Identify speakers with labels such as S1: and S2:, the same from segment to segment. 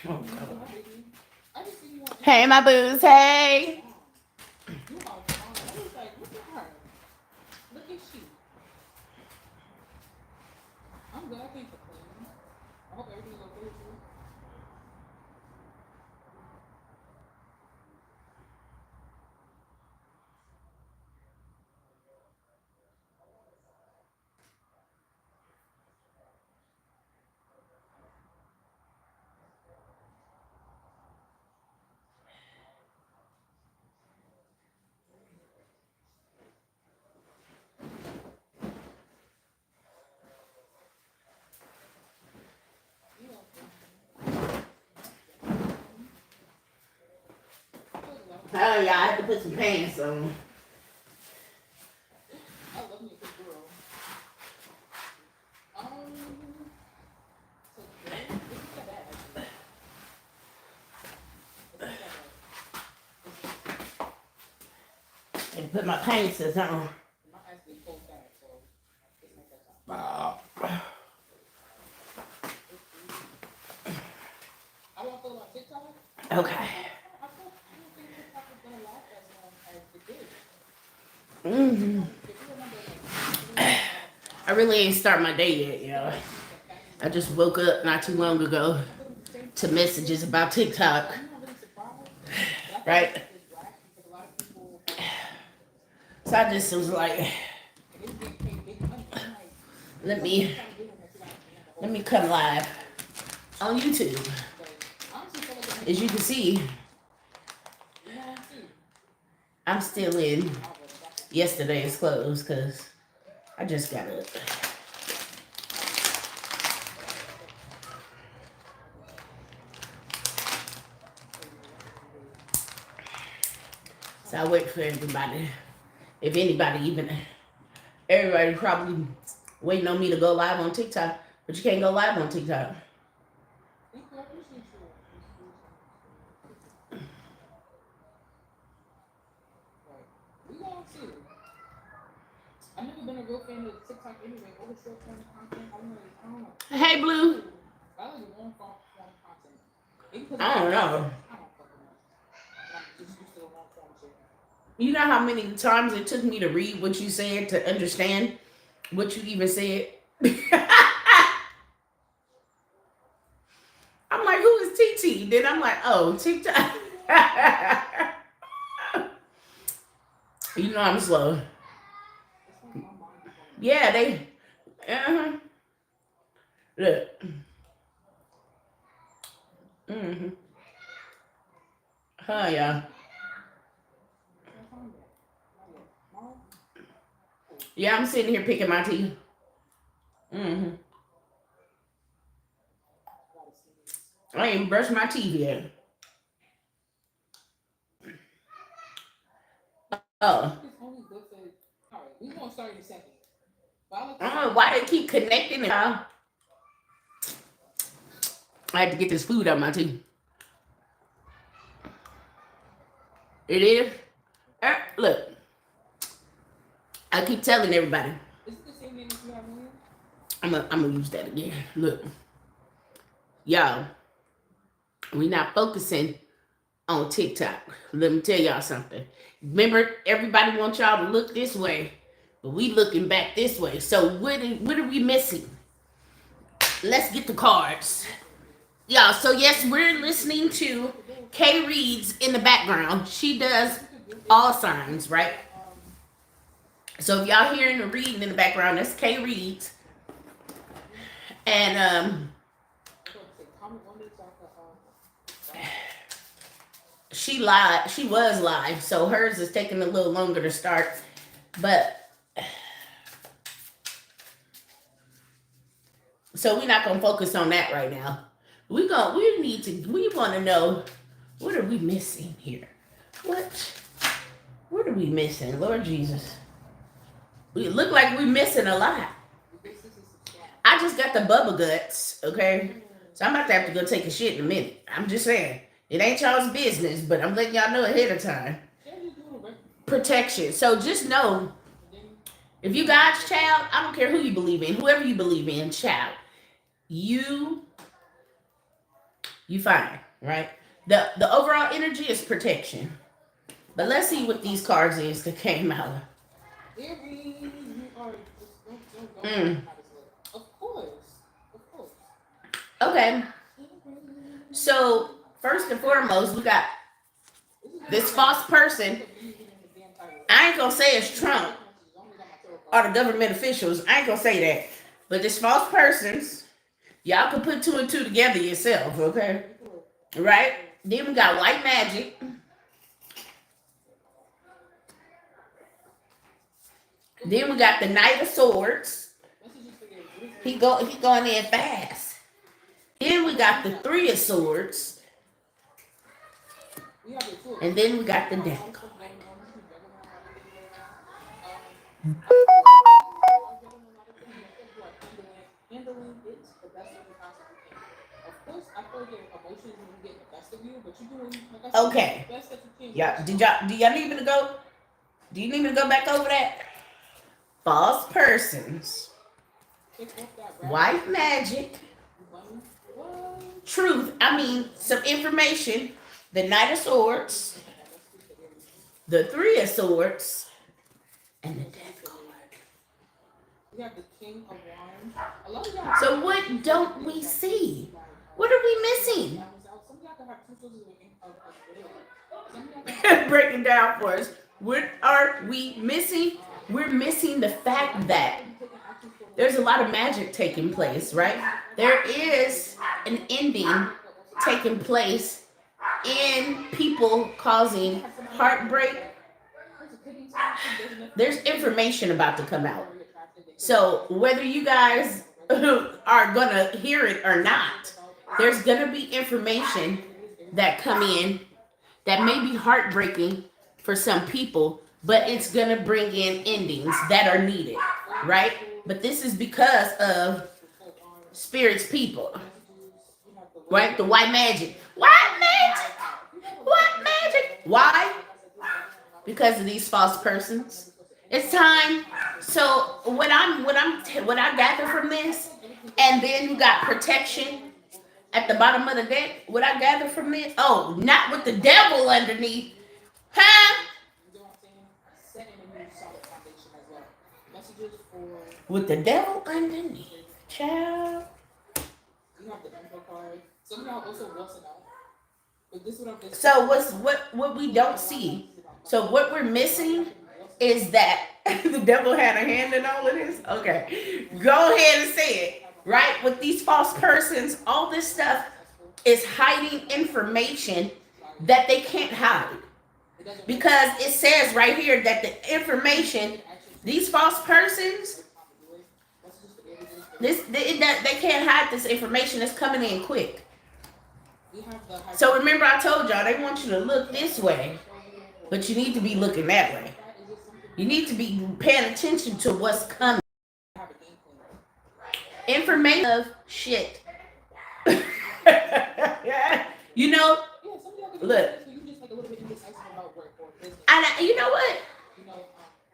S1: Oh, hey, my booze. Hey. Oh, yeah, I had to put some pants on. And put my pants on. Okay. I really ain't start my day yet, yo. I just woke up not too long ago to messages about TikTok. Right? So I just was like, let me come live on YouTube. As you can see, I'm still in yesterday's clothes because I just got up. So I wait for everybody. If anybody even, everybody probably waiting on me to go live on TikTok, but you can't go live on TikTok. Hey, Blue. I don't know. You know how many times it took me to read what you said to understand what you even said? I'm like, who is TT? Then I'm like, oh, TikTok. You know I'm slow. Yeah, they. Look. Huh, yeah. Yeah, I'm sitting here picking my teeth. I ain't brushed my teeth yet. Oh. I don't know why they keep connecting it. I had to get this food out of my teeth. It is? Look. I keep telling everybody. I'm gonna use that again. Look. Y'all. We not focusing on TikTok. Let me tell y'all something. Remember, everybody wants y'all to look this way, but we looking back this way. So what are we missing? Let's get the cards. Y'all, so yes, we're listening to Kay Reads in the background. She does all signs, right? So if y'all hearing the reading in the background, that's Kay Reads. And she was live, so hers is taking a little longer to start, but so we're not gonna focus on that right now. We want to know, what are we missing here? What are we missing? Lord Jesus, we look like we're missing a lot. I just got the bubble guts, okay? So I'm about to have to go take a shit in a minute. I'm just saying. It ain't y'all's business, but I'm letting y'all know ahead of time. Protection. So just know, if you God's child, I don't care who you believe in, whoever you believe in, child, you You fine, right? The overall energy is protection. But let's see what these cards is that came out. Mm. Okay. So first and foremost, we got this false person. I ain't gonna say it's Trump or the government officials. I ain't gonna say that. But this false persons, y'all can put two and two together yourself, okay? Right? Then we got white magic. Then we got the Knight of Swords. He going in fast. Then we got the Three of Swords. And then we got the Death card. Okay. Yeah. Do y'all need me to go? Do you need me to go back over that? False persons. White magic. Truth. I mean, some information. The Knight of Swords. The Three of Swords. And the Death card. We have the King of Wands. So what don't we see? What are we missing? Breaking down for us. What are we missing? We're missing the fact that there's a lot of magic taking place, right? There is an ending taking place in people causing heartbreak. There's information about to come out. So whether you guys are gonna hear it or not, there's gonna be information that come in that may be heartbreaking for some people, but it's gonna bring in endings that are needed, right? But this is because of Spirit's people, right? The white magic. White magic! White magic! Why? Because of these false persons. It's time. So what I gather from this, and then you got protection at the bottom of the deck. What I gather from this, oh, not with the devil underneath, huh? With the devil underneath, child. So what we don't see. So what we're missing is that the devil had a hand in all of this. Okay, go ahead and say it. Right? With these false persons, all this stuff is hiding information that they can't hide. Because it says right here that the information, these false persons, they can't hide this information. It's coming in quick. So remember I told y'all, they want you to look this way, but you need to be looking that way. You need to be paying attention to what's coming. Information of shit. You know, look. You know what?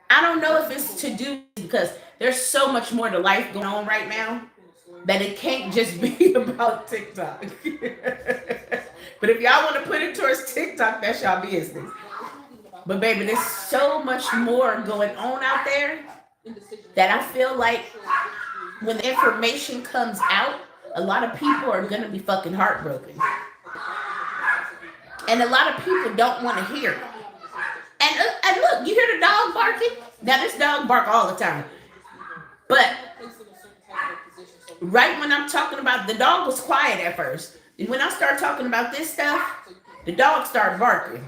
S1: I don't know if it's to do because there's so much more to life going on right now that it can't just be about TikTok. But if y'all want to put it towards TikTok, that's y'all business. But baby, there's so much more going on out there that I feel like when the information comes out, a lot of people are going to be fucking heartbroken. And a lot of people don't want to hear it. And look, you hear the dog barking? Now, this dog bark all the time. But right when I'm talking about, the dog was quiet at first. And when I start talking about this stuff, the dog started barking.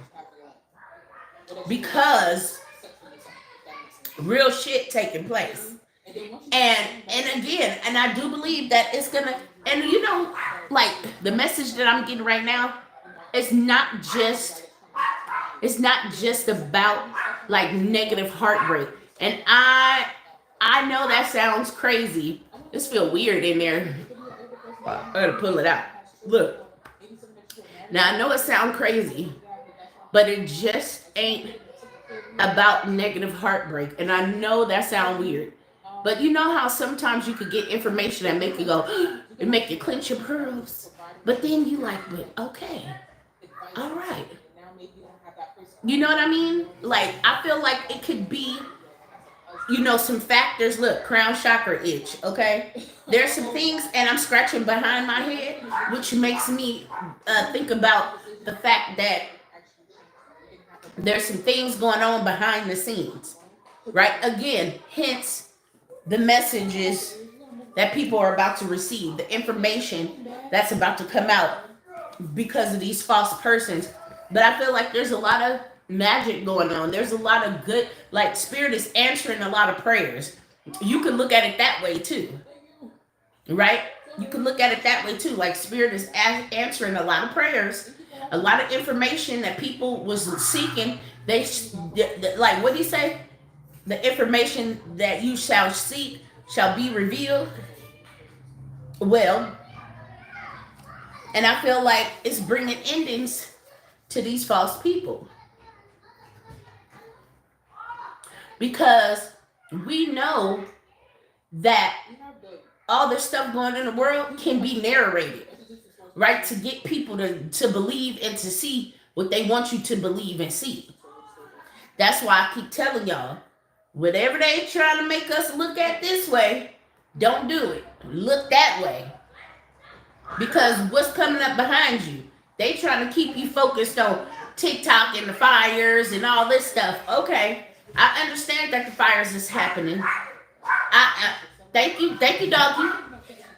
S1: Because real shit taking place. And again, and I do believe that it's gonna, and you know, like the message that I'm getting right now, it's not just about like negative heartbreak. And I know that sounds crazy. This feel weird in there. I gotta pull it out. Look. Now I know it sounds crazy, but it just ain't about negative heartbreak. And I know that sounds weird. But you know how sometimes you could get information that make you go, and make you clench your pearls. But then you like, but okay, all right. You know what I mean? Like, I feel like it could be, you know, some factors. Look, crown chakra itch, okay? There's some things, and I'm scratching behind my head, which makes me think about the fact that there's some things going on behind the scenes, right? Again, hence the messages that people are about to receive, the information that's about to come out because of these false persons. But I feel like there's a lot of magic going on. There's a lot of good, like, spirit is answering a lot of prayers. You can look at it that way too, right? You can look at it that way too. Like, spirit is answering a lot of prayers, a lot of information that people was seeking. They like, what do you say? The information that you shall seek shall be revealed. Well, and I feel like it's bringing endings to these false people, because we know that all this stuff going in the world can be narrated, right? To get people to believe and to see what they want you to believe and see. That's why I keep telling y'all, whatever they trying to make us look at this way, don't do it. Look that way. Because what's coming up behind you? They trying to keep you focused on TikTok and the fires and all this stuff. Okay, I understand that the fires is happening. Thank you, doggy.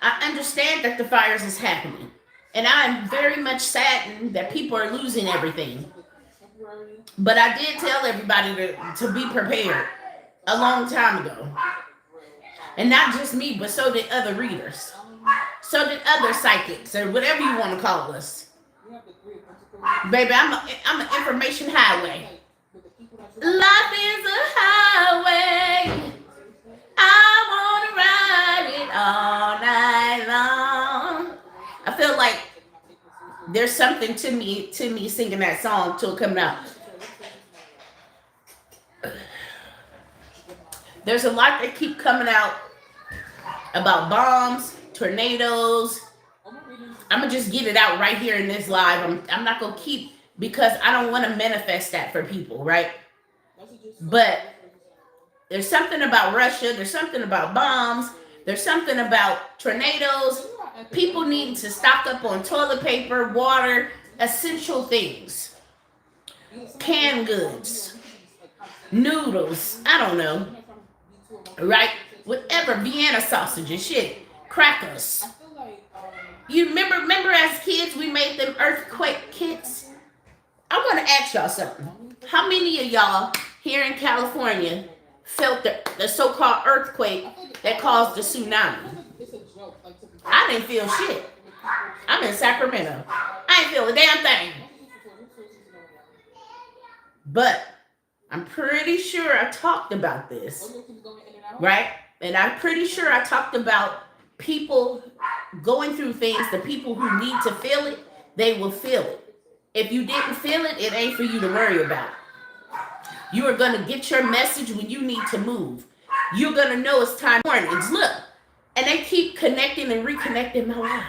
S1: I understand that the fires is happening. And I'm very much saddened that people are losing everything. But I did tell everybody to be prepared a long time ago. And not just me, but so did other readers. So did other psychics, or whatever you want to call us. Baby, I'm an information highway. Life is a highway. I want to ride it all night long. I feel like there's something to me singing that song till it comes out. There's a lot that keep coming out about bombs, tornadoes. I'm gonna just get it out right here in this live. I'm not gonna keep, because I don't want to manifest that for people, right? But there's something about Russia. There's something about bombs. There's something about tornadoes. People need to stock up on toilet paper, water, essential things, canned goods, noodles. I don't know, right? Whatever, Vienna sausages, shit, crackers. You remember as kids we made them earthquake kits? I want to ask y'all something. How many of y'all here in California felt the so-called earthquake that caused the tsunami? I didn't feel shit. I'm in Sacramento. I ain't feel a damn thing. But I'm pretty sure I talked about this, right? And I'm pretty sure I talked about people going through things. The people who need to feel it, they will feel it. If you didn't feel it, it ain't for you to worry about. You are going to get your message when you need to move. You're going to know it's time. Warnings. Look, and they keep connecting and reconnecting my life.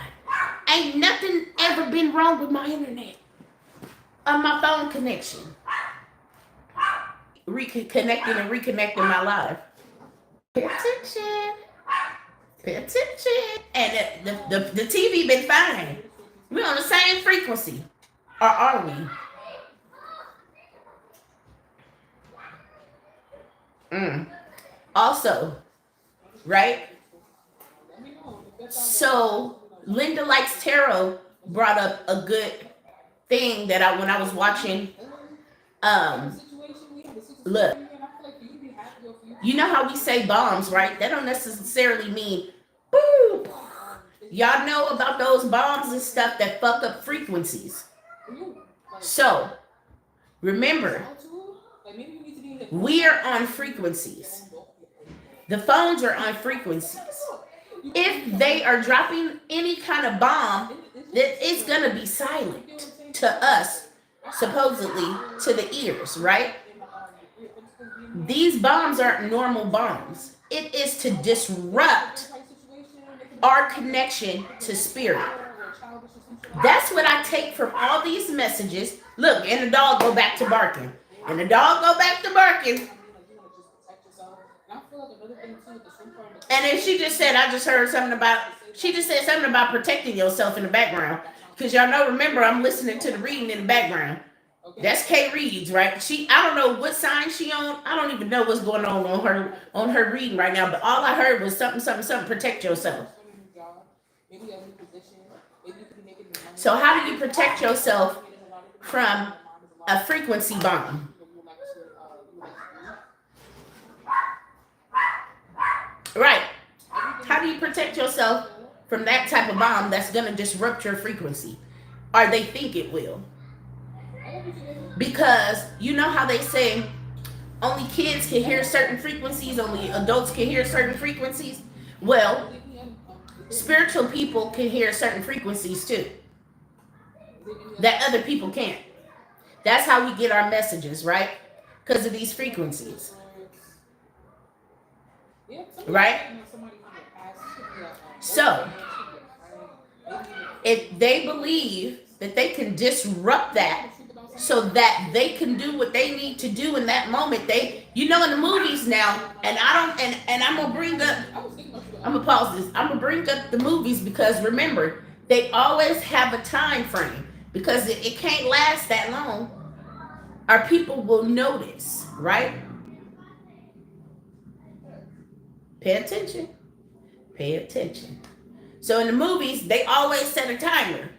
S1: Ain't nothing ever been wrong with my internet, on my phone connection. Reconnecting and reconnecting my life. Pay attention. Pay attention. And the TV been fine. We're on the same frequency. Or are we? Also, right? So Linda Likes Tarot brought up a good thing that when I was watching, look, you know how we say bombs, right? That don't necessarily mean boom. Y'all know about those bombs and stuff that fuck up frequencies. So remember, we are on frequencies. The phones are on frequencies. If they are dropping any kind of bomb, that it's gonna be silent to us, supposedly to the ears, right? These bombs aren't normal bombs. It is to disrupt our connection to spirit. That's what I take from all these messages. Look, and the dog go back to barking. And the dog go back to barking. And then she just said, I just heard something about, she just said something about protecting yourself in the background. Because y'all know, remember, I'm listening to the reading in the background. That's Kay Reed's, right? I don't know what sign she on. I don't even know what's going on her reading right now. But all I heard was something, something, something. Protect yourself. So how do you protect yourself from a frequency bomb? Right. How do you protect yourself from that type of bomb that's going to disrupt your frequency? Or they think it will. Because you know how they say only kids can hear certain frequencies, only adults can hear certain frequencies? Well, spiritual people can hear certain frequencies too that other people can't. That's how we get our messages, right? Because of these frequencies. Right? So, if they believe that they can disrupt that so that they can do what they need to do in that moment, you know, in the movies now, and I'm gonna bring up, I'm gonna pause this, I'm gonna bring up the movies because remember, they always have a time frame because it can't last that long or people will notice, right? Pay attention. Pay attention. So in the movies, they always set a timer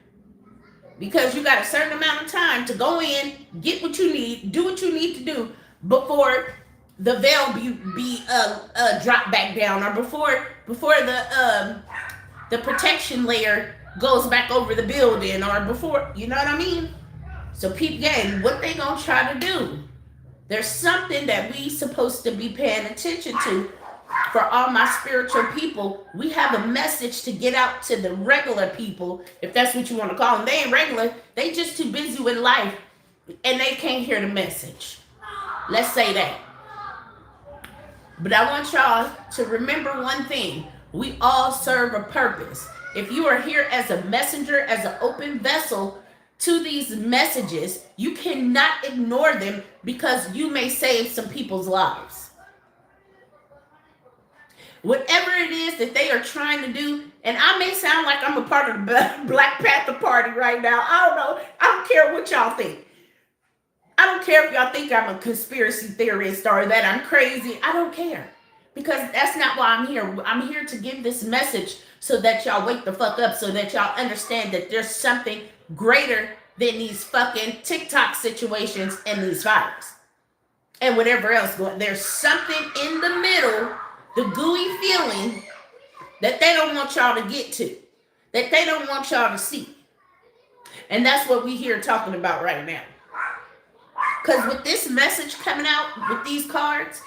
S1: because you got a certain amount of time to go in, get what you need, do what you need to do before the veil be dropped back down, or before the protection layer goes back over the building, or before, you know what I mean? So peep game, what they gonna try to do? There's something that we supposed to be paying attention to. For all my spiritual people, we have a message to get out to the regular people, if that's what you want to call them. They ain't regular. They just too busy with life, and they can't hear the message. Let's say that. But I want y'all to remember one thing. We all serve a purpose. If you are here as a messenger, as an open vessel to these messages, you cannot ignore them because you may save some people's lives. Whatever it is that they are trying to do, and I may sound like I'm a part of the Black Panther Party right now. I don't know. I don't care what y'all think. I don't care if y'all think I'm a conspiracy theorist or that I'm crazy. I don't care. Because that's not why I'm here. I'm here to give this message so that y'all wake the fuck up, so that y'all understand that there's something greater than these fucking TikTok situations and these fires. And whatever else going. There's something in the middle, the gooey feeling that they don't want y'all to get to, that they don't want y'all to see. And that's what we here talking about right now. Because with this message coming out with these cards,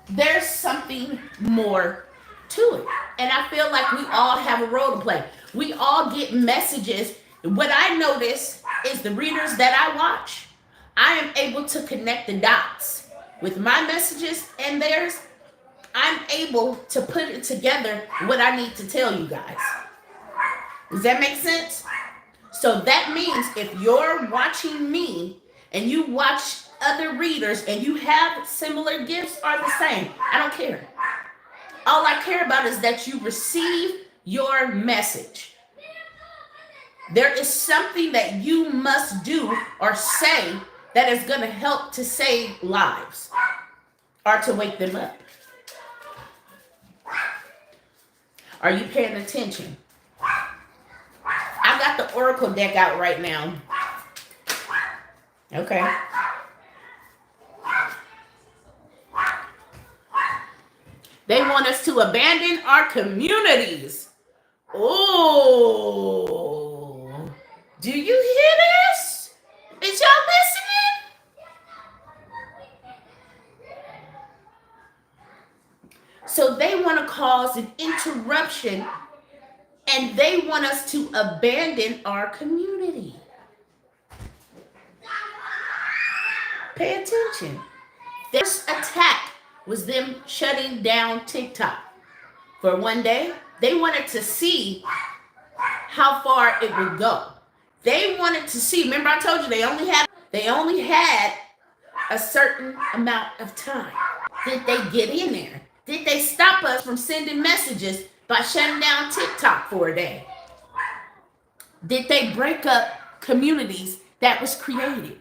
S1: there's something more to it. And I feel like we all have a role to play. We all get messages. What I notice is the readers that I watch, I am able to connect the dots. With my messages and theirs, I'm able to put it together what I need to tell you guys. Does that make sense? So that means if you're watching me and you watch other readers and you have similar gifts or the same, I don't care. All I care about is that you receive your message. There is something that you must do or say that is going to help to save lives or to wake them up. Are you paying attention? I got the Oracle deck out right now. Okay. They want us to abandon our communities. Oh, do you hear this? Is y'all listening? So they want to cause an interruption and they want us to abandon our community. Pay attention. This attack was them shutting down TikTok for one day. They wanted to see how far it would go. They wanted to see, remember I told you they only had a certain amount of time. Did they get in there? Did they stop us from sending messages by shutting down TikTok for a day? Did they break up communities that was created?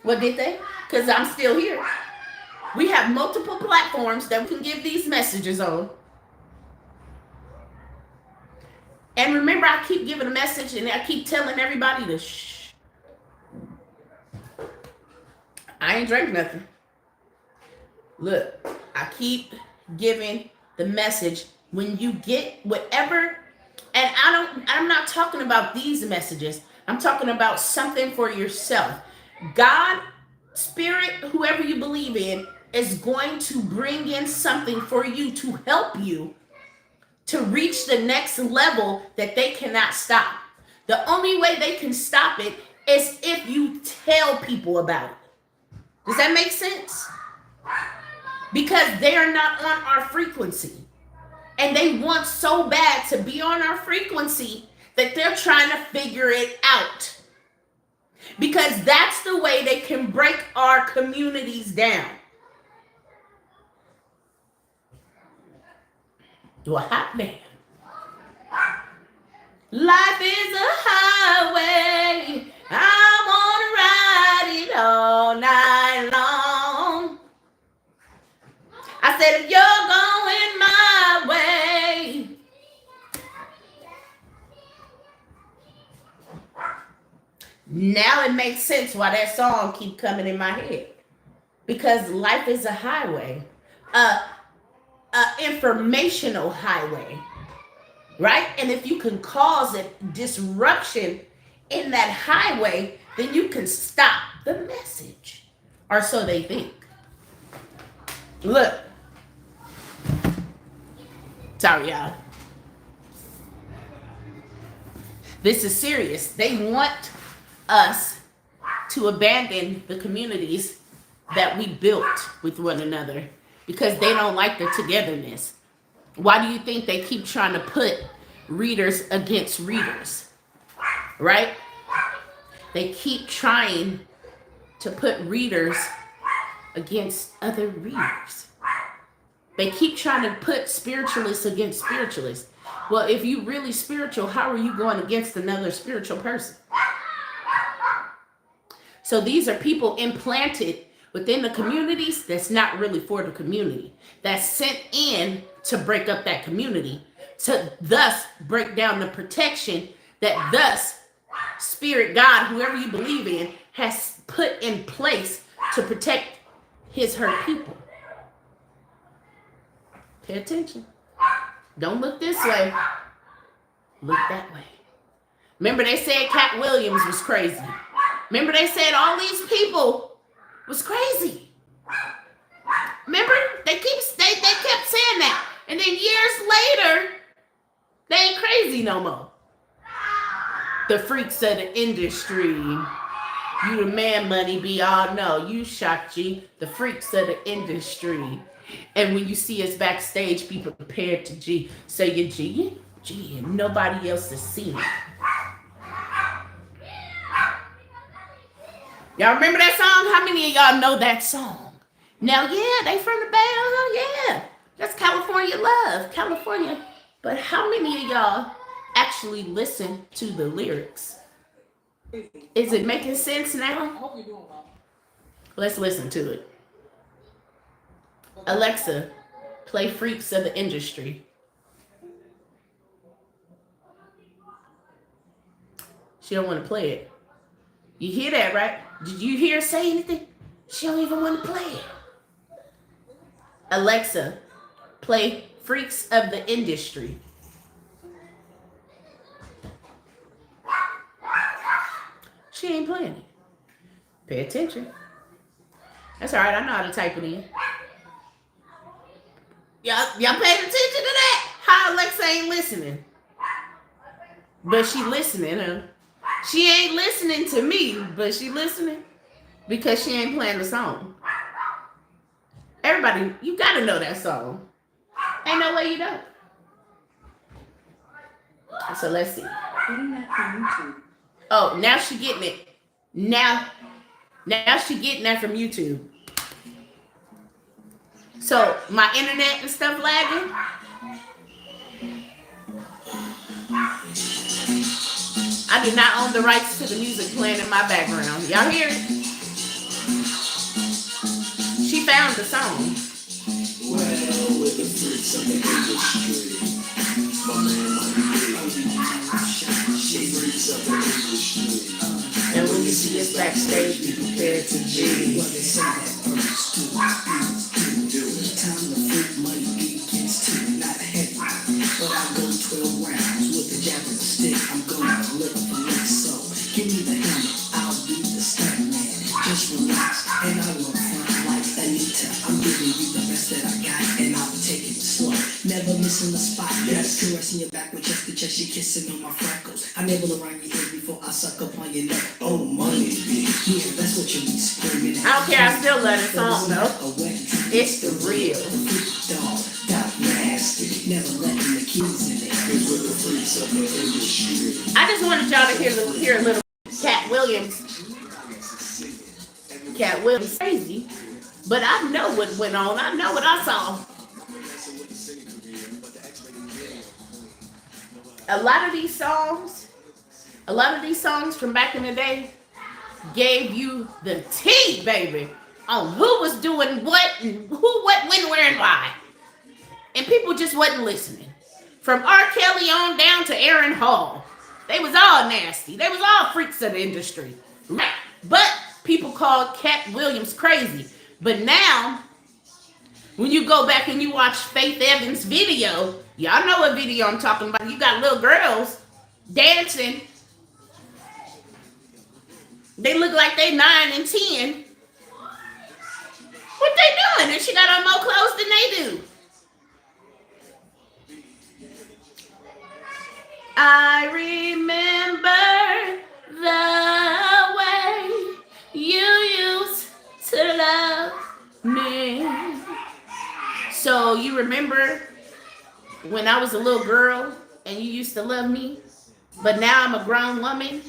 S1: Well, did they? Because I'm still here. We have multiple platforms that we can give these messages on. And remember, I keep giving a message and I keep telling everybody to shh. I ain't drank nothing. Look, I keep giving the message when you get whatever, and I'm not talking about these messages. I'm talking about something for yourself. God, Spirit, whoever you believe in, is going to bring in something for you to help you to reach the next level that they cannot stop. The only way they can stop it is if you tell people about it. Does that make sense? Because they are not on our frequency. And they want so bad to be on our frequency that they're trying to figure it out. Because that's the way they can break our communities down. Do a hot man. Life is a highway. I want to ride it all night long. I said, if you're going my way. Now it makes sense why that song keep coming in my head. Because life is a highway. Informational highway, right? And if you can cause a disruption in that highway, then you can stop the message, or so they think. Look, sorry y'all, this is serious. They want us to abandon the communities that we built with one another, because they don't like the togetherness. Why do you think they keep trying to put readers against readers? Right? They keep trying to put readers against other readers. They keep trying to put spiritualists against spiritualists. Well, if you really spiritual, how are you going against another spiritual person? So these are people implanted within the communities that's not really for the community, that's sent in to break up that community, to thus break down the protection that thus Spirit, God, whoever you believe in, has put in place to protect her people. Pay attention. Don't look this way. Look that way. Remember they said Cat Williams was crazy. Remember they said all these people was crazy. Remember? They kept saying that. And then years later, they ain't crazy no more. The freaks of the industry. You the man money be all no. You shot G. The freaks of the industry. And when you see us backstage, be prepared to G. Say your G. G. And nobody else is seeing it. Y'all remember that song? How many of y'all know that song? Now, yeah, they from the Bay. Oh, yeah. That's California love. California. But how many of y'all actually listen to the lyrics? Is it making sense now? I hope you're doing well. Let's listen to it. Alexa, play Freaks of the Industry. She don't want to play it. You hear that, right? Did you hear her say anything? She don't even want to play it. Alexa, play Freaks of the Industry. She ain't playing it. Pay attention. That's all right. I know how to type it in. Y'all paying attention to that? How Alexa ain't listening? But she listening, huh? She ain't listening to me, but she listening because she ain't playing the song. Everybody, you gotta know that song. Ain't no way you don't. So let's see. Oh, now she getting it. Now she getting that from YouTube. So my internet and stuff lagging. I do not own the rights to the music playing in my background. Y'all hear it? She found the song. Well, with the fruits of the industry, my man and when you see us backstage, be prepared to be. What they say that first do it. Time to flip money begins to not heavy, but I go 12 rounds with the jab and the stick. I'm gonna live for me, so give me the hammer, I'll be the stunt man. Just relax, and I will front like Anita. I'm giving you the best that I got, and I'll take it slow. Never missing the spot. Yes, caressing your back with chest to chest, you kissing on my freckles. I'm able to rhyme your ear before I suck up on your neck. Oh, money, bitch. Yeah, that's what you mean screaming. I don't care, I still love the song though. It's the real. Dog, nasty. Never letting the keys in there. I just wanted y'all to hear a little Cat Williams. Cat Williams crazy, but I know what went on. I know what I saw. A lot of these songs from back in the day gave you the tea, baby, on who was doing what and who, what, when, where, and why. And people just wasn't listening. From R. Kelly on down to Aaron Hall. They was all nasty. They was all freaks of the industry. But people called Cat Williams crazy. But now, when you go back and you watch Faith Evans' video, y'all know what video I'm talking about. You got little girls dancing. They look like they 9 and 10. What they doing? And she got on more clothes than they do. I remember the way you used to love me. So you remember when I was a little girl and you used to love me, but now I'm a grown woman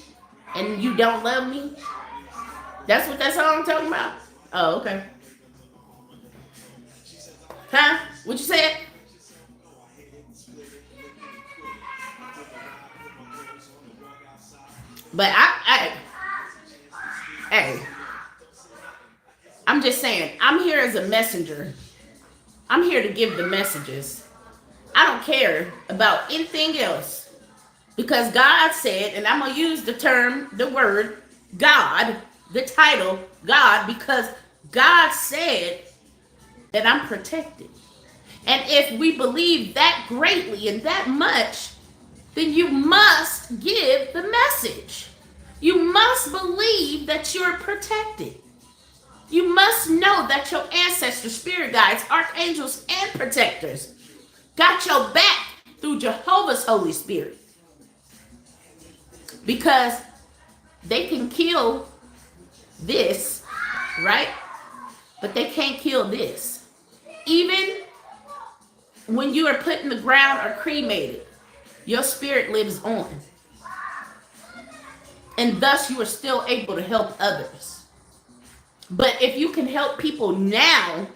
S1: and you don't love me? That's what that song I'm talking about? Oh, okay. Huh? What you said? But I'm just saying, I'm here as a messenger. I'm here to give the messages. I don't care about anything else. Because God said, and I'm going to use the word God, the title God, because God said that I'm protected. And if we believe that greatly and that much, then you must give the message. You must believe that you're protected. You must know that your ancestors, spirit guides, archangels, and protectors got your back through Jehovah's Holy Spirit. Because they can kill this, right? But they can't kill this. Even when you are put in the ground or cremated, your spirit lives on. And thus you are still able to help others. But if you can help people now,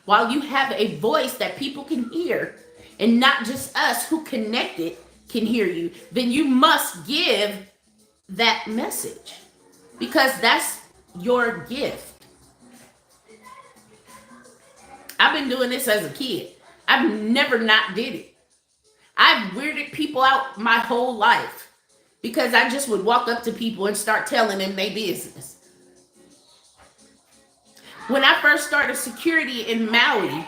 S1: while you have a voice that people can hear, and not just us who connected can hear you, then you must give that message. Because that's your gift. I've been doing this as a kid. I've never not did it. I've weirded people out my whole life because I just would walk up to people and start telling them their business. When I first started security in Maui,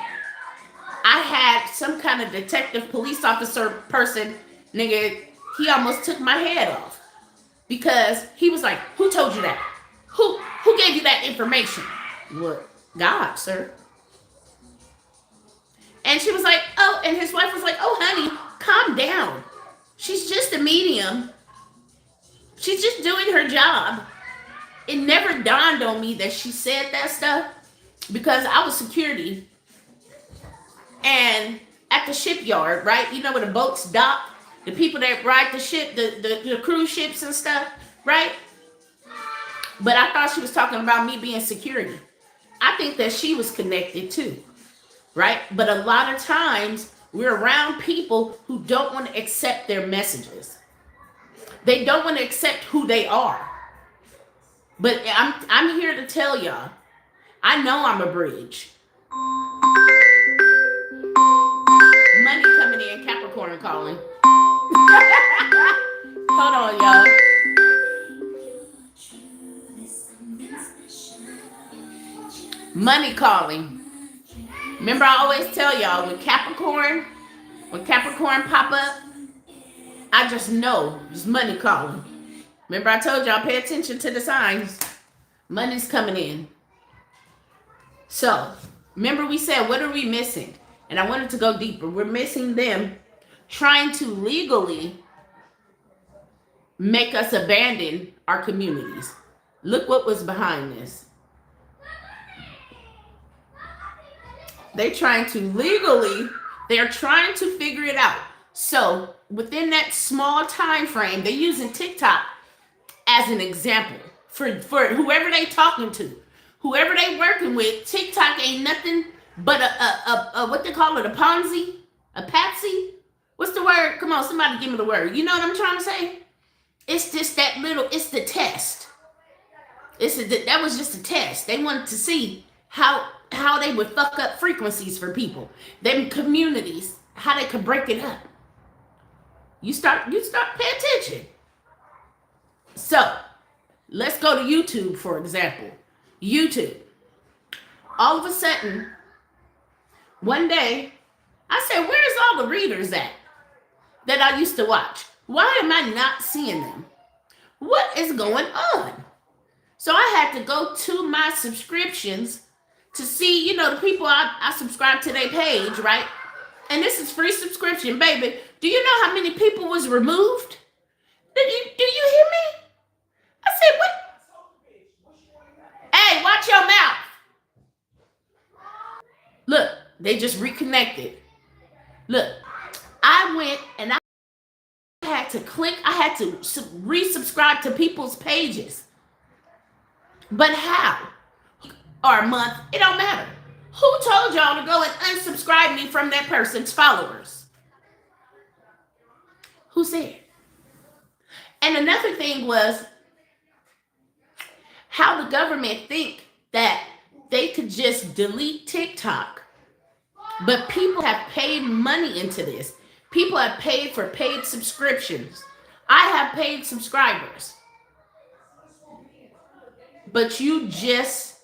S1: I had some kind of detective police officer person, nigga, he almost took my head off because he was like, who told you that? Who gave you that information? What? God, sir. And she was like, oh, and his wife was like, oh, honey, calm down. She's just a medium. She's just doing her job. It never dawned on me that she said that stuff. because I was security, and at the shipyard, right? You know where the boats dock, the people that ride the ship, the cruise ships and stuff, right? But I thought she was talking about me being security. I think that she was connected too, right? But a lot of times we're around people who don't want to accept their messages. They don't want to accept who they are. But I'm here to tell y'all, I know I'm a bridge. Money coming in, Capricorn calling. Hold on, y'all. Money calling. Remember, I always tell y'all, when Capricorn pop up, I just know it's money calling. Remember, I told y'all, pay attention to the signs. Money's coming in. So, remember we said, what are we missing? And I wanted to go deeper. We're missing them trying to legally make us abandon our communities. Look what was behind this. They're trying to figure it out. So within that small time frame, they're using TikTok as an example for whoever they talking to, whoever they working with. TikTok ain't nothing but a what they call it, a Ponzi, a patsy. What's the word? Come on, somebody give me the word. You know what I'm trying to say? It's just that little. It's the test. That was just a test. They wanted to see how they would fuck up frequencies for people, them communities, how they could break it up. You start pay attention. So let's go to YouTube, for example. YouTube. All of a sudden, one day, I said, where's all the readers at that I used to watch? Why am I not seeing them? What is going on? So I had to go to my subscriptions to see, you know, the people I subscribe to their page, right? And this is free subscription, baby. Do you know how many people was removed? Do you hear me? I said, what? Hey, watch your mouth. Look, they just reconnected. Look, I went and I had to resubscribe to people's pages. But how? Or a month, it don't matter. Who told y'all to go and unsubscribe me from that person's followers? Who said? And another thing was how the government think that they could just delete TikTok. But people have paid money into this. People have paid for paid subscriptions. I have paid subscribers. But you just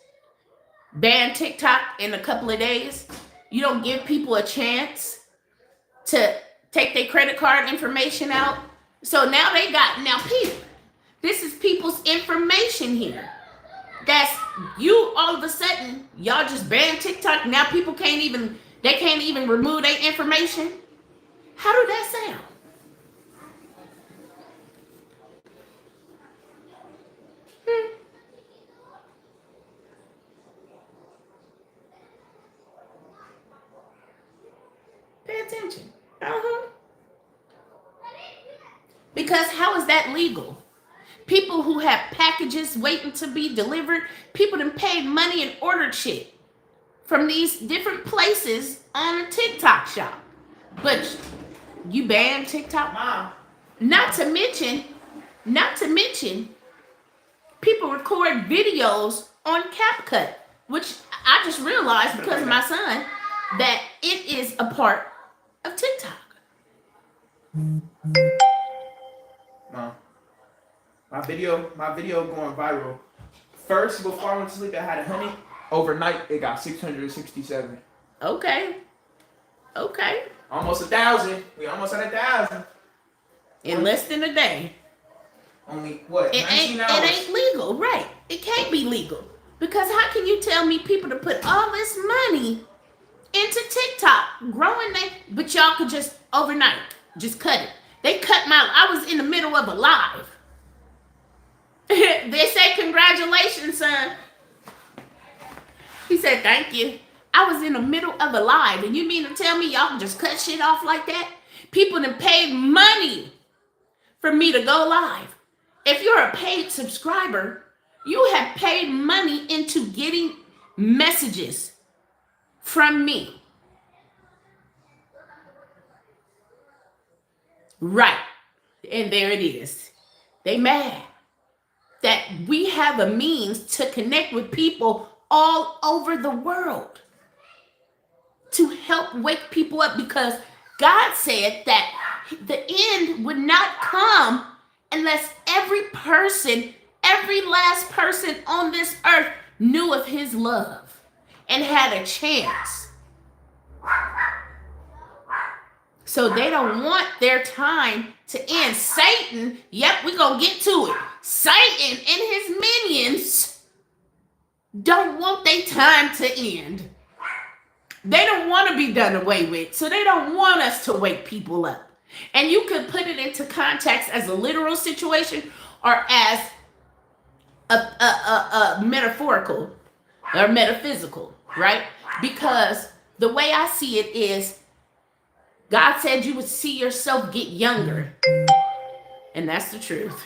S1: ban TikTok in a couple of days. You don't give people a chance to take their credit card information out. So now people, this is people's information here. That's you all of a sudden, y'all just ban TikTok. Now people can't even remove their information. How do that sound? Pay attention. Because how is that legal? People who have packages waiting to be delivered, people that paid money and ordered shit from these different places on a TikTok shop. But you ban TikTok? Mom. Not to mention, people record videos on CapCut, which I just realized because of my son that it is a part of TikTok.
S2: Mom, my video going viral. First, before I went to sleep, I had 100. Overnight, it got 667.
S1: Okay.
S2: Almost 1,000. We almost at 1,000.
S1: In less than a day.
S2: Only what?
S1: It
S2: 19 hours.
S1: It ain't legal, right? It can't be legal because how can you tell me people to put all this money into TikTok, growing that, but y'all could just overnight just cut it. They cut I was in the middle of a live. They say, congratulations, son. He said, thank you. I was in the middle of a live, and you mean to tell me y'all can just cut shit off like that? People done paid money for me to go live. If you're a paid subscriber, you have paid money into getting messages from me. Right. And there it is. They mad that we have a means to connect with people all over the world to help wake people up, because God said that the end would not come unless every person, every last person on this earth knew of his love and had a chance. So they don't want their time to end. Satan, yep, we're going to get to it. Satan and his minions don't want their time to end. They don't want to be done away with. So they don't want us to wake people up. And you could put it into context as a literal situation or as a metaphorical or metaphysical, right? Because the way I see it is, God said you would see yourself get younger. And that's the truth.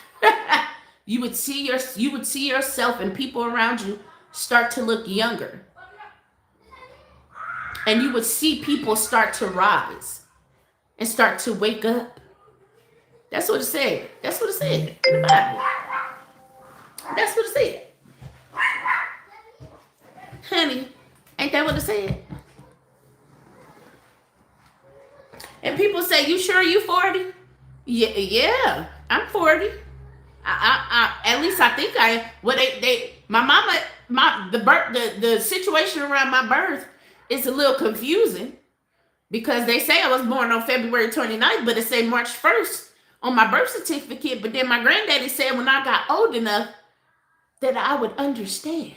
S1: You would see yourself and people around you start to look younger. And you would see people start to rise and start to wake up. That's what it said. That's what it said in the Bible. That's what it said. Honey, ain't that what it said? And people say, you sure you 40? Yeah, I'm 40. At least I think my mama, the situation around my birth is a little confusing, because they say I was born on February 29th, but it say March 1st on my birth certificate. But then my granddaddy said when I got old enough that I would understand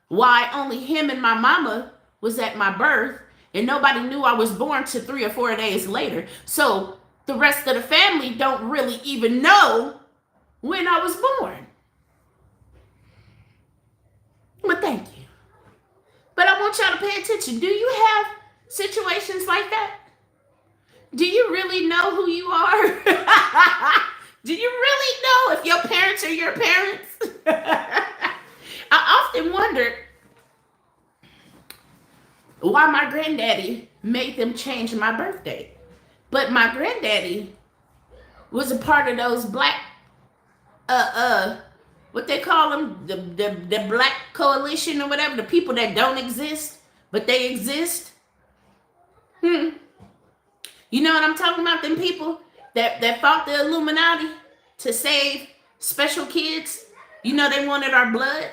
S1: why only him and my mama was at my birth, and nobody knew I was born till 3 or 4 days later. So the rest of the family don't really even know when I was born. But thank you. But I want y'all to pay attention. Do you have situations like that? Do you really know who you are? Do you really know if your parents are your parents? I often wondered why my granddaddy made them change my birthday. But my granddaddy was a part of those black, what they call them, the black coalition or whatever, the people that don't exist, but they exist. You know what I'm talking about? Them people that fought the Illuminati to save special kids. You know, they wanted our blood.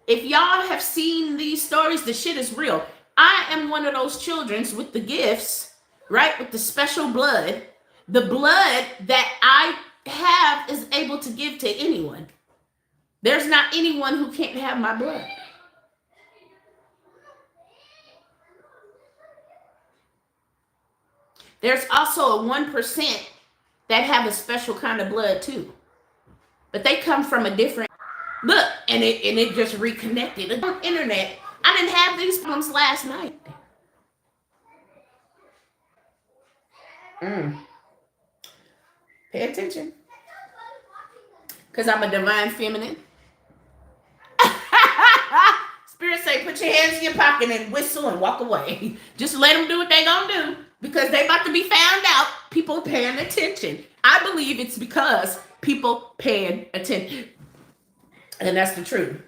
S1: If y'all have seen these stories, the shit is real. I am one of those children with the gifts, right? With the special blood. The blood that I have is able to give to anyone. There's not anyone who can't have my blood. There's also a 1% that have a special kind of blood too. But they come from a different... Look, and it just reconnected. On the internet, I didn't have these problems last night. Pay attention. Because I'm a divine feminine. Spirit say, put your hands in your pocket and whistle and walk away. Just let them do what they gonna do. Because they about to be found out. People paying attention. I believe it's because people paying attention. And that's the truth.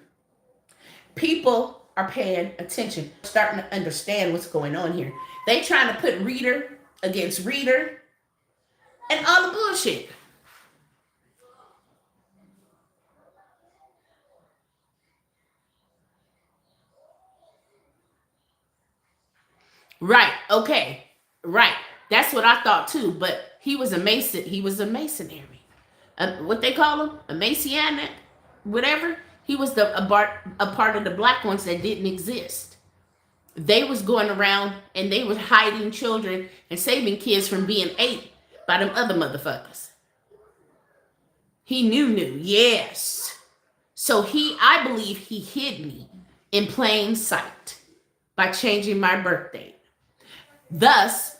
S1: People are paying attention. Starting to understand what's going on here. They trying to put reader against reader. And all the bullshit. Right. Okay. Right. That's what I thought too. But he was a Mason. He was a Masonry. What they call him? A Messianic? Whatever. He was a part of the black ones that didn't exist. They was going around and they was hiding children and saving kids from being ate by them other motherfuckers. He knew. Yes. So I believe he hid me in plain sight by changing my birth date. Thus,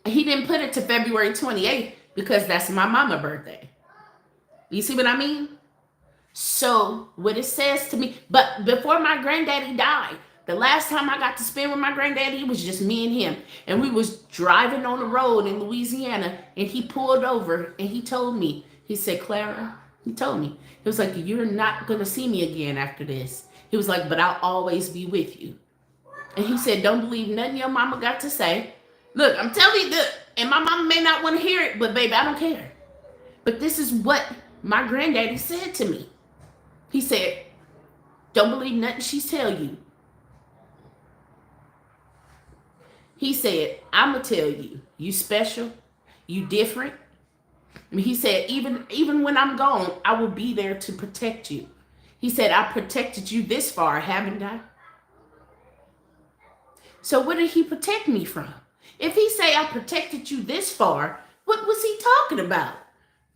S1: he didn't put it to February 28th because that's my mama's birthday. You see what I mean? So what it says to me, but before my granddaddy died, the last time I got to spend with my granddaddy, it was just me and him. And we was driving on the road in Louisiana, and he pulled over and he told me, he said, Clara, he told me, he was like, you're not going to see me again after this. He was like, but I'll always be with you. And he said, don't believe nothing your mama got to say. Look, I'm telling you, look, and my mama may not want to hear it, but baby, I don't care. But this is what my granddaddy said to me. He said, don't believe nothing she tell you. He said, I'm going to tell you, you special, you different. I mean, he said, even when I'm gone, I will be there to protect you. He said, I protected you this far, haven't I? So what did he protect me from? If he say I protected you this far, what was he talking about?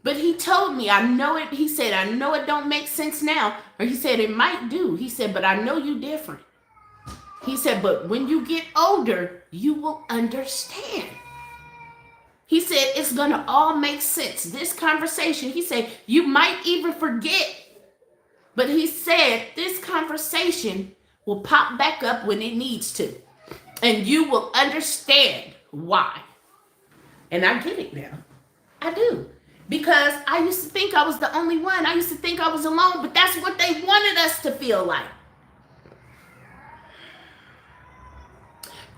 S1: But he told me, I know it. He said, I know it don't make sense now. Or he said, it might do. He said, but I know you different. He said, but when you get older, you will understand. He said, it's going to all make sense. This conversation, he said, you might even forget. But he said, this conversation will pop back up when it needs to. And you will understand why. And I get it now. I do. Because I used to think I was the only one. I used to think I was alone. But that's what they wanted us to feel like.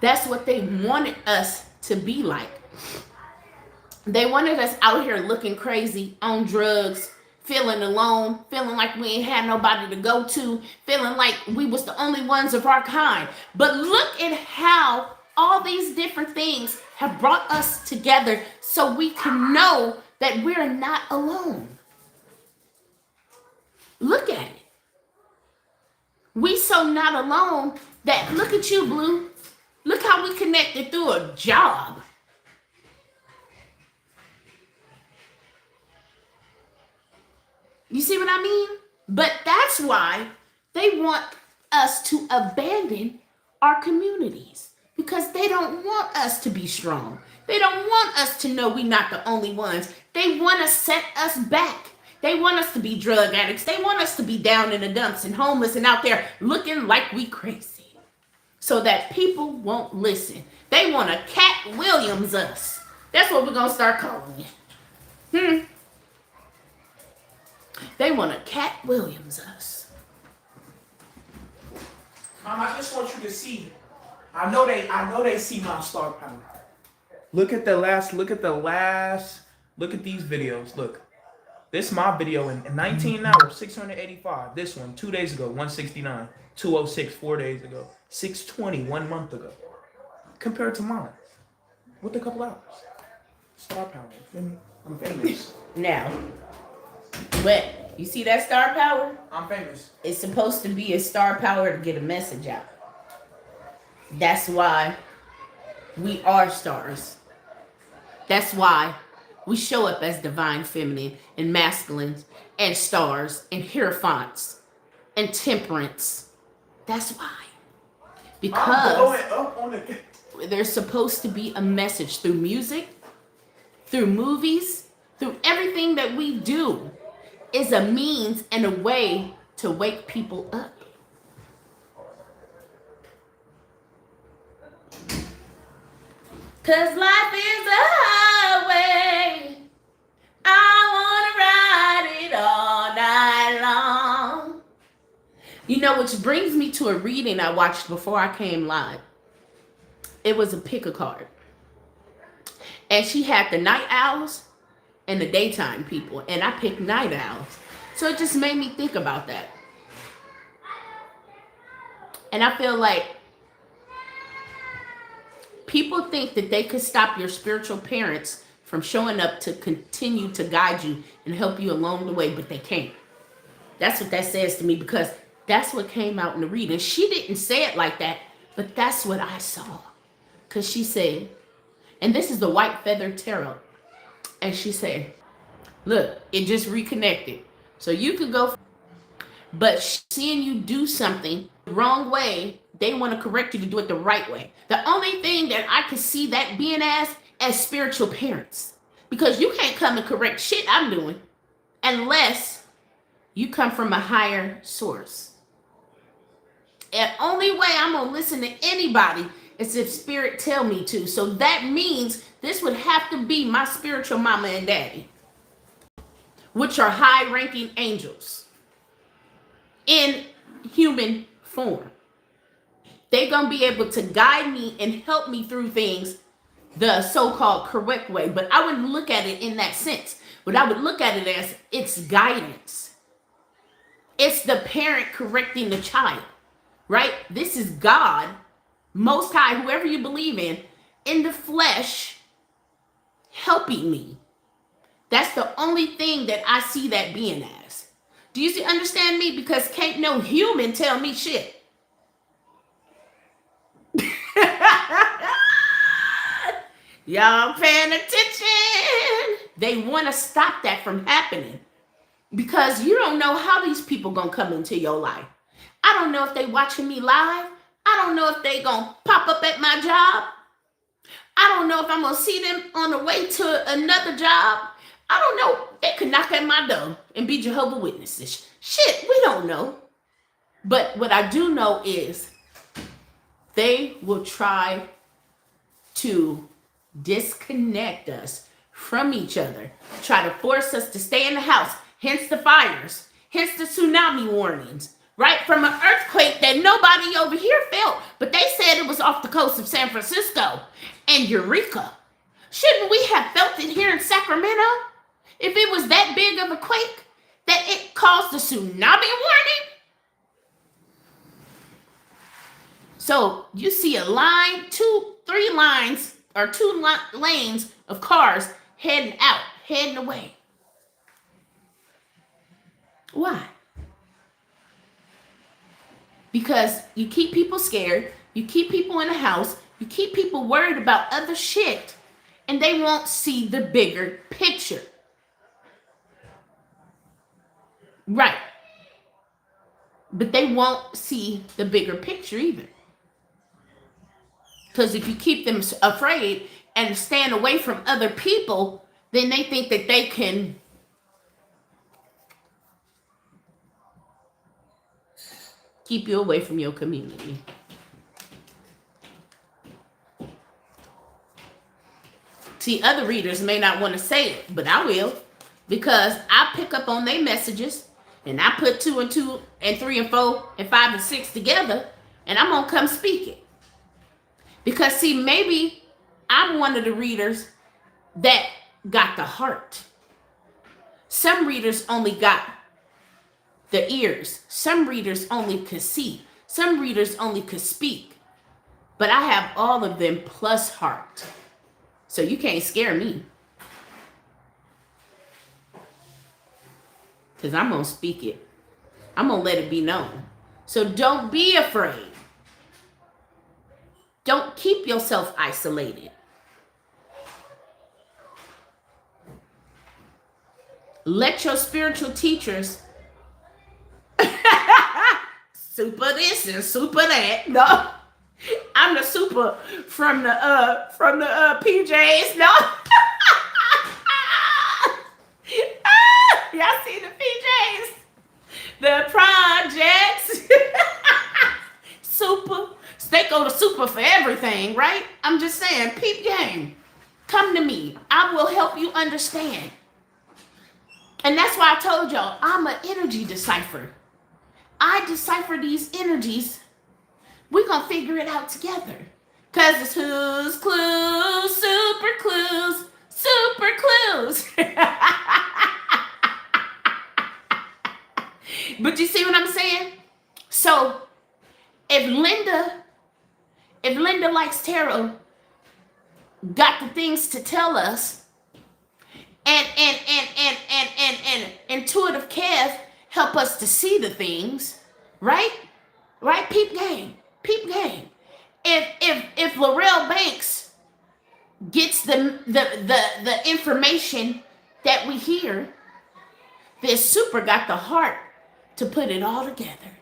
S1: That's what they wanted us to be like. They wanted us out here looking crazy, on drugs, feeling alone, feeling like we ain't had nobody to go to, feeling like we was the only ones of our kind. But look at how all these different things have brought us together so we can know that we're not alone. Look at it. We so not alone that, look at you, Blue. Look how we connected through a job. You see what I mean? But that's why they want us to abandon our communities, because they don't want us to be strong. They don't want us to know we're not the only ones. They want to set us back. They want us to be drug addicts. They want us to be down in the dumps and homeless and out there looking like we crazy so that people won't listen. They want to Cat Williams us. That's what we're going to start calling it. They want to Cat Williams us.
S2: Mom, I just want you to see. I know they see my star power. Look at these videos. Look. This is my video in 19 hours, 685. This one, 2 days ago, 169. 206, 4 days ago. 620, 1 month ago. Compared to mine. With a couple hours. Star power. I'm famous.
S1: Now, but you see that star power?
S2: I'm famous.
S1: It's supposed to be a star power to get a message out. That's why we are stars. That's why we show up as divine feminine and masculines and stars and hierophants and temperance. That's why. Because there's supposed to be a message through music, through movies, through everything that we do is a means and a way to wake people up. Cause life is a highway. I wanna ride it all night long. You know, which brings me to a reading I watched before I came live. It was a pick a card. And she had the night owls and the daytime people. And I picked night owls. So it just made me think about that. And I feel like people think that they could stop your spiritual parents from showing up to continue to guide you and help you along the way, but they can't. That's what that says to me, because that's what came out in the reading. She didn't say it like that, but that's what I saw. Because she said, and this is the White Feather Tarot, and she said, look, it just reconnected. So you could go, But seeing you do something the wrong way, they want to correct you to do it the right way. The only thing that I can see that being as spiritual parents, because you can't come and correct shit I'm doing unless you come from a higher source. And only way I'm gonna listen to anybody is if spirit tell me to. So that means this would have to be my spiritual mama and daddy, which are high-ranking angels in human form. They're gonna be able to guide me and help me through things the so-called correct way. But I wouldn't look at it in that sense. But I would look at it as it's guidance. It's the parent correcting the child, right? This is God, Most High, whoever you believe in the flesh, helping me. That's the only thing that I see that being as. Do you understand me? Because can't no human tell me shit. Y'all paying attention? They want to stop that from happening because you don't know how these people gonna come into your life. I don't know if they watching me live. I don't know if they gonna pop up at my job. I don't know if I'm gonna see them on the way to another job. I don't know. They could knock at my door and be Jehovah's Witnesses. Shit, we don't know. But what I do know is they will try to disconnect us from each other, try to force us to stay in the house, hence the fires, hence the tsunami warnings, right? From an earthquake that nobody over here felt, but they said it was off the coast of San Francisco and Eureka. Shouldn't we have felt it here in Sacramento? If it was that big of a quake that it caused a tsunami warning? So you see a line, three lines, or two lanes of cars heading out, heading away. Why? Because you keep people scared, you keep people in the house, you keep people worried about other shit, and they won't see the bigger picture. Right. But they won't see the bigger picture either. Because if you keep them afraid and stand away from other people, then they think that they can keep you away from your community. See, other readers may not want to say it, but I will, because I pick up on their messages and I put 2 and 2 and 3 and 4 and 5 and 6 together, and I'm gonna come speak it. Because see, maybe I'm one of the readers that got the heart. Some readers only got the ears. Some readers only could see. Some readers only could speak. But I have all of them plus heart. So you can't scare me. Because I'm going to speak it. I'm going to let it be known. So don't be afraid. Don't keep yourself isolated. Let your spiritual teachers super this and super that. No, I'm the super from the PJs. No, y'all see the PJs, the projects. Super. They go to super for everything, right? I'm just saying, peep game. Come to me. I will help you understand. And that's why I told y'all, I'm an energy decipher. I decipher these energies. We're going to figure it out together. Because it's who's clues, super clues, super clues. But you see what I'm saying? So if Linda likes tarot, got the things to tell us, and intuitive Kev help us to see the things, right? Right? Peep game. Peep game. If Laurel Banks gets the information that we hear, then Super got the heart to put it all together.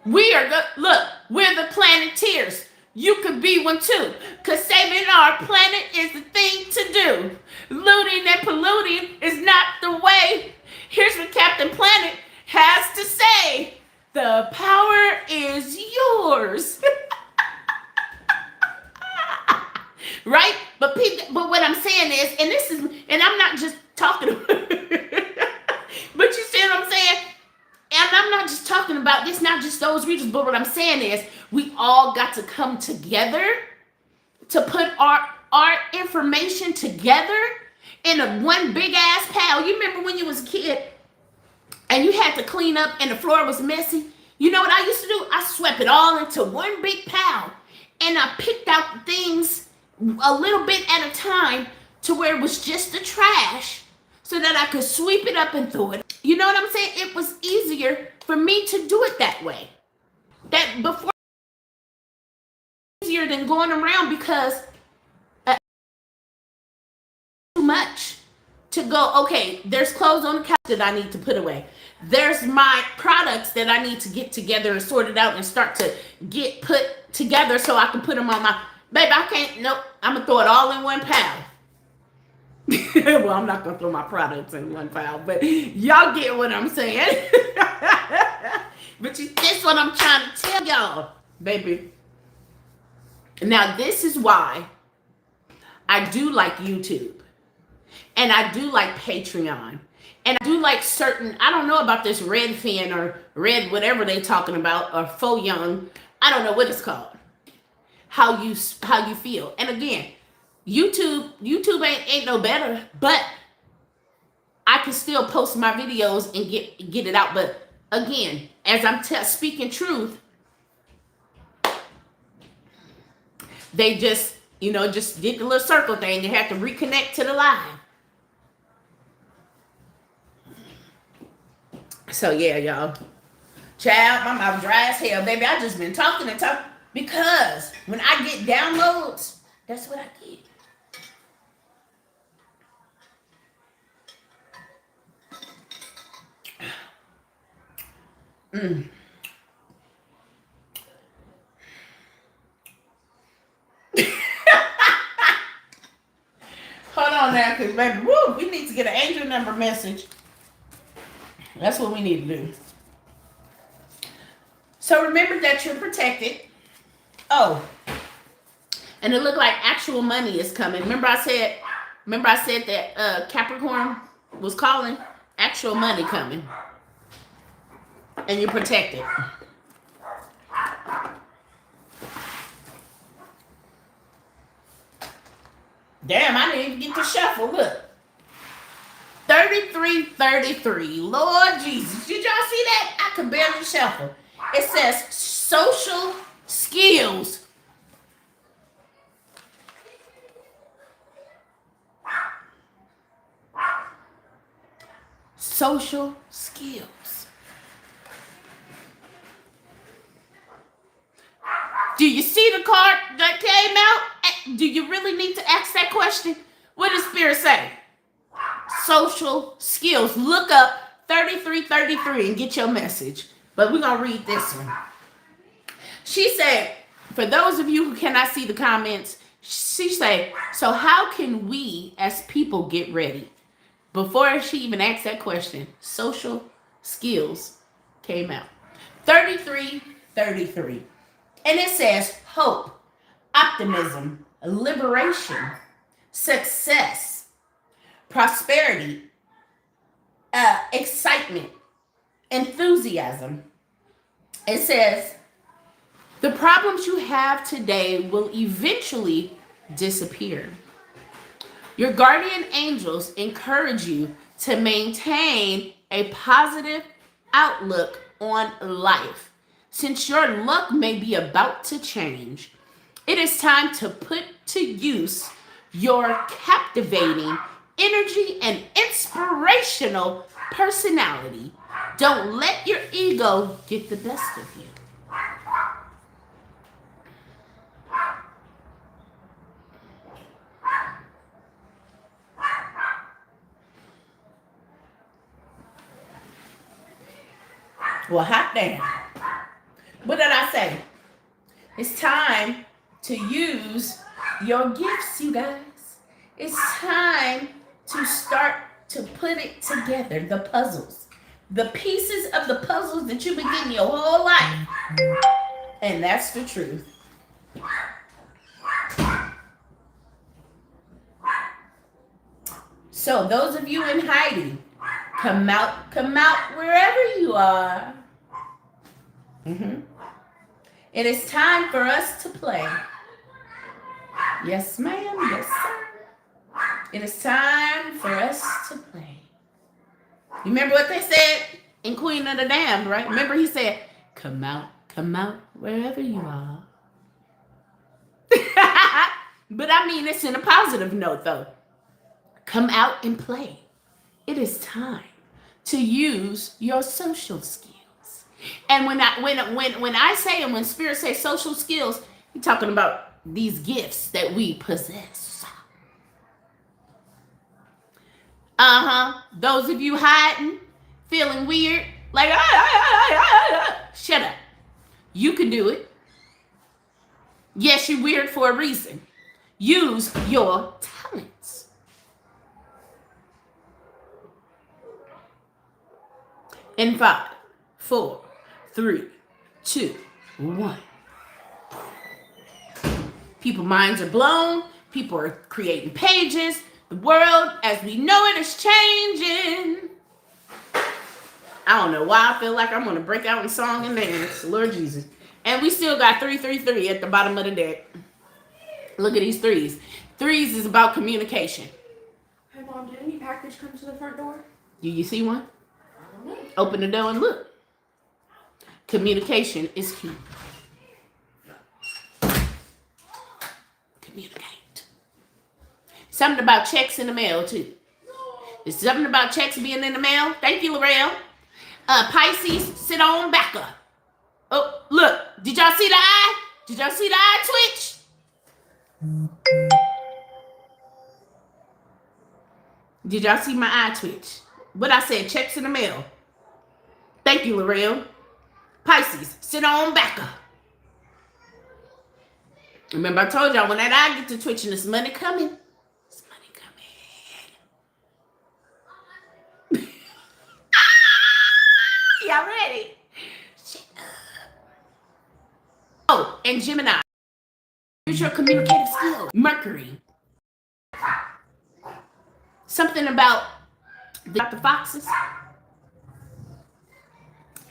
S1: We are look, we're the Planeteers. You could be one too, because saving our planet is the thing to do. Looting and polluting is not the way. Here's what Captain Planet has to say. The power is yours. Right? But what I'm saying is, and I'm not just talking but you see what I'm saying? And I'm not just talking about this, not just those regions, but what I'm saying is we all got to come together to put our information together in a one big ass pile. You remember when you was a kid and you had to clean up and the floor was messy? You know what I used to do? I swept it all into one big pile and I picked out the things a little bit at a time to where it was just the trash so that I could sweep it up and throw it. You know what I'm saying? It was easier for me to do it that way. That before easier than going around because too much to go, okay, there's clothes on the couch that I need to put away. There's my products that I need to get together and sort it out and start to get put together so I can put them on my, babe, I can't, nope, I'm gonna throw it all in one pile. Well, I'm not gonna throw my products in one pile, but y'all get what I'm saying. But that's what I'm trying to tell y'all, baby. Now, this is why I do like YouTube. And I do like Patreon. And I do like certain, I don't know about this Redfin or Red whatever they talking about, or Fo Young. I don't know what it's called. How you feel. And again, YouTube ain't no better, but I can still post my videos and get it out. But again, as I'm speaking truth, they just, just did the little circle thing. They have to reconnect to the live. So yeah, y'all. Child, my mouth dry as hell, baby. I just been talking and talking because when I get downloads, that's what I get. Hold on now, because baby, woo, we need to get an angel number message. That's what we need to do. So remember that you're protected. Oh, and it looked like actual money is coming. Remember I said that Capricorn was calling? Actual money coming. And you're protected. Damn, I didn't even get to shuffle. Look. 3333. Lord Jesus. Did y'all see that? I could barely shuffle. It says social skills. Social skills. Do you see the card that came out? Do you really need to ask that question? What does Spirit say? Social skills. Look up 3333 and get your message. But we're going to read this one. She said, for those of you who cannot see the comments, she said, so how can we as people get ready? Before she even asked that question, social skills came out. 3333. And it says hope, optimism, liberation, success, prosperity, excitement, enthusiasm. It says the problems you have today will eventually disappear. Your guardian angels encourage you to maintain a positive outlook on life. Since your luck may be about to change, it is time to put to use your captivating energy and inspirational personality. Don't let your ego get the best of you. Well, hot damn. What did I say? It's time to use your gifts, you guys. It's time to start to put it together, the puzzles. The pieces of the puzzles that you've been getting your whole life. And that's the truth. So those of you in hiding, come out wherever you are. It is time for us to play. Yes, ma'am. Yes, sir. It is time for us to play. You remember what they said in Queen of the Damned, right? Remember he said, come out wherever you are. But I mean, it's in a positive note, though. Come out and play. It is time to use your social skills. And when I say and when Spirit says social skills, you're talking about these gifts that we possess. Those of you hiding, feeling weird, like shut up. You can do it. Yes, you're weird for a reason. Use your talents. In 5, 4, 3, 2, 1. People's minds are blown. People are creating pages. The world, as we know it, is changing. I don't know why I feel like I'm going to break out in song and dance. Lord Jesus. And we still got 333 at the bottom of the deck. Look at these threes. Threes is about communication.
S3: Hey, Mom, did any package come to the front door?
S1: Do you see one?
S3: I don't know.
S1: Open the door and look. Communication is key. Communicate. Something about checks in the mail, too. There's something about checks being in the mail. Thank you, Laurel. Pisces, sit on back up. Oh, look. Did y'all see the eye? Did y'all see the eye twitch? Did y'all see my eye twitch? What I said, checks in the mail. Thank you, Laurel. Pisces, sit on back up. Remember, I told y'all when that eye gets to twitching, there's money coming. There's money coming. Y'all ready? Shut up. Oh, and Gemini. Use your communicative skills. Mercury. Something about the foxes.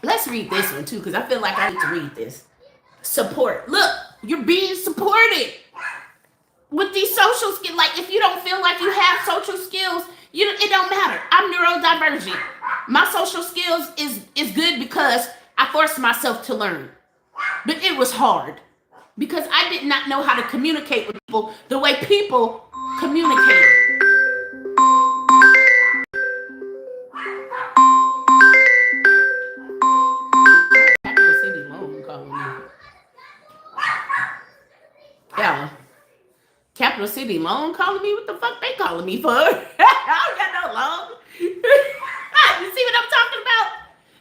S1: Let's read this one too, because I feel like I need to read this. Support. Look, you're being supported with these social skills. Like, if you don't feel like you have social skills, it don't matter. I'm neurodivergent. My social skills is good because I forced myself to learn. But it was hard because I did not know how to communicate with people the way people communicate. Capital City loan calling me? What the fuck they calling me for? I don't got no loan. You see what I'm talking about?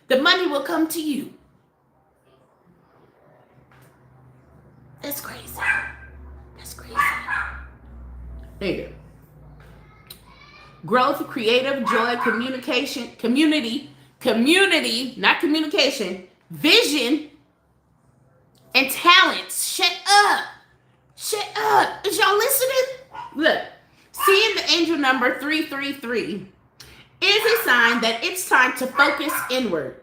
S1: The money will come to you. That's crazy. That's crazy. There you go. Growth, creative, joy, communication, community, not communication, vision, and talents. Shut up. Shut up. Is y'all listening? Look, seeing the angel number 333 is a sign that it's time to focus inward.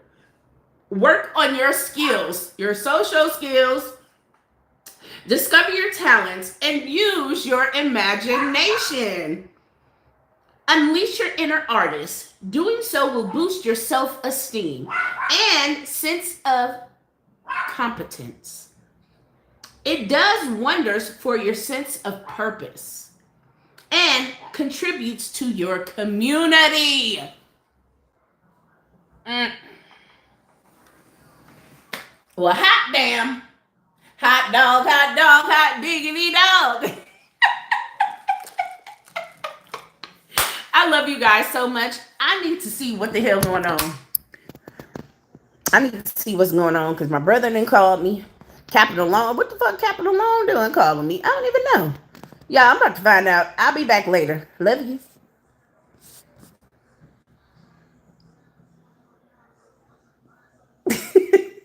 S1: Work on your skills, your social skills, discover your talents, and use your imagination. Unleash your inner artist. Doing so will boost your self-esteem and sense of competence. It does wonders for your sense of purpose and contributes to your community. Well, hot damn. Hot dog, hot diggity dog. I love you guys so much. I need to see what the hell going on. I need to see what's going on because my brother then called me. Capital Loan. What the fuck Capital Loan doing calling me? I don't even know. Yeah, I'm about to find out. I'll be back later. Love you.